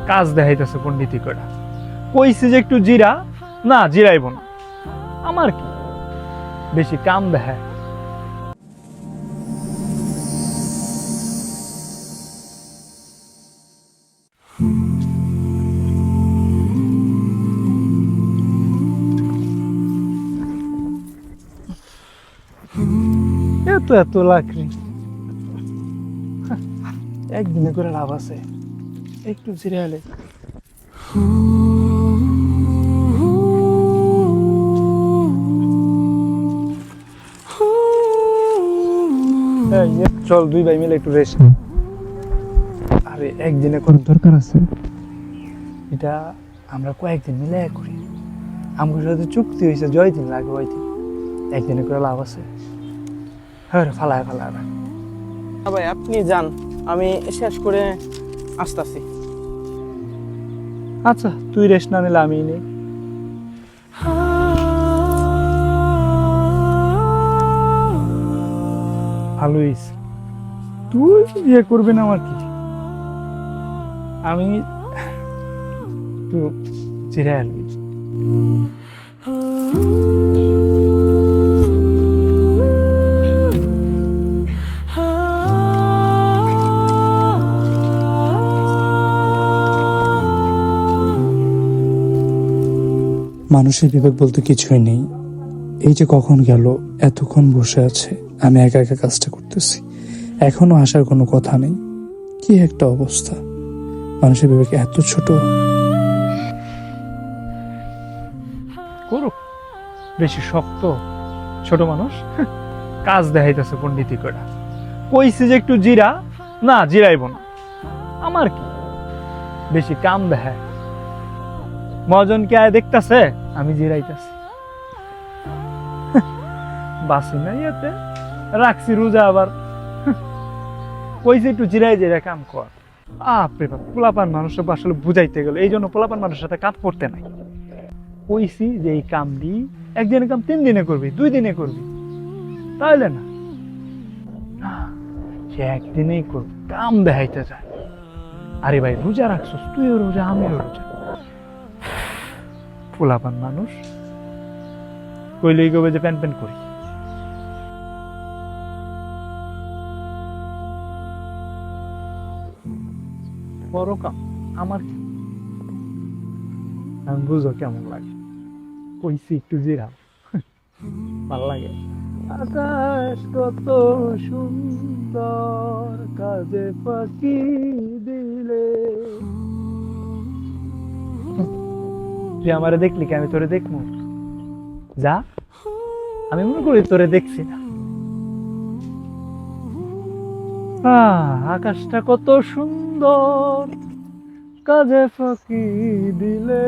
কাজ দেখাইতেছে পণ্ডিতি করে। কইছি যে একটু জিরা, না জিরাইব না। আমার কি বেশি কাম দেখায়। এত এত লাকড়ি, একদিনে করে লাভ আছে। একটু জিরাইলে চল দুই ভাই মিলে একটু রেস্ট। আরে একদিনে করার দরকার আছে, এটা আমরা কয়েকদিন মিলে করি। আমার সাথে চুক্তি হয়েছে জয় দিন লাগে ওই দিন, একদিনে করে লাভ আছে। হ্যাঁ ফালায় ফালায় না ভাই, আপনি যান, আমি শেষ করে আসতেছি। আচ্ছা তুই রেস্ট না নিলে আমি নেই। ভালো হয়েছে, তুই ইয়ে করবি না আমার কি, আমি একটু জিরে আনবি। মানুষের বিবেক বলতে কিছুই নেই। এই যে কখন গেল, এতক্ষণ বসে আছে, আমি একা একা কাজটা করতেছি, এখনো আসার কোনো কথা নেই। কি একটা অবস্থা, মানুষের বিবেক এত ছোট। করুক, বেশি শক্ত ছোট মানুষ, কাজ দেখাইতেছে পণ্ডিতি করে। কইছি যে একটু জিরা, না জিরাইব না। আমার কি বেশি কাম দেখায়। মজন কে আয় দেখতেছে আমি জিরাইতেছি, বাসি না ইয়েতে রাখছি রোজা। আবার কইছে একটু জিরাই জিরা কাম কর। আপরে বাপ, পোলাপান মানুষের আসলে বুঝাইতে গেল, এই জন্য পোলাপান মানুষের সাথে কাজ করতে নাই। কইছি যে এই কাম দি একদিনের কাম 3 দিনে করবি, 2 দিনে করবি, তাইলে না সে একদিনেই করবি, কাম দেখাইতে যায়। আরে ভাই রোজা রাখছস, তুইও রোজা আমিও রোজা। পোলাপান মানুষ কইলেই কবে যে প্যান প্যান করি। বড় কাম আমার কি, আমি বুঝো কেমন লাগে। কইছি একটু জিরাও, ভাল লাগে। আকাশ কত সুন্দর, কাজে ফাঁকি দিলে। তুই আমারে দেখলি কি আমি তোরে দেখবো? যা, আমি মনে করি তোরে দেখছি না। আকাশটা কত সুন্দর, কাজে ফাঁকি দিলে।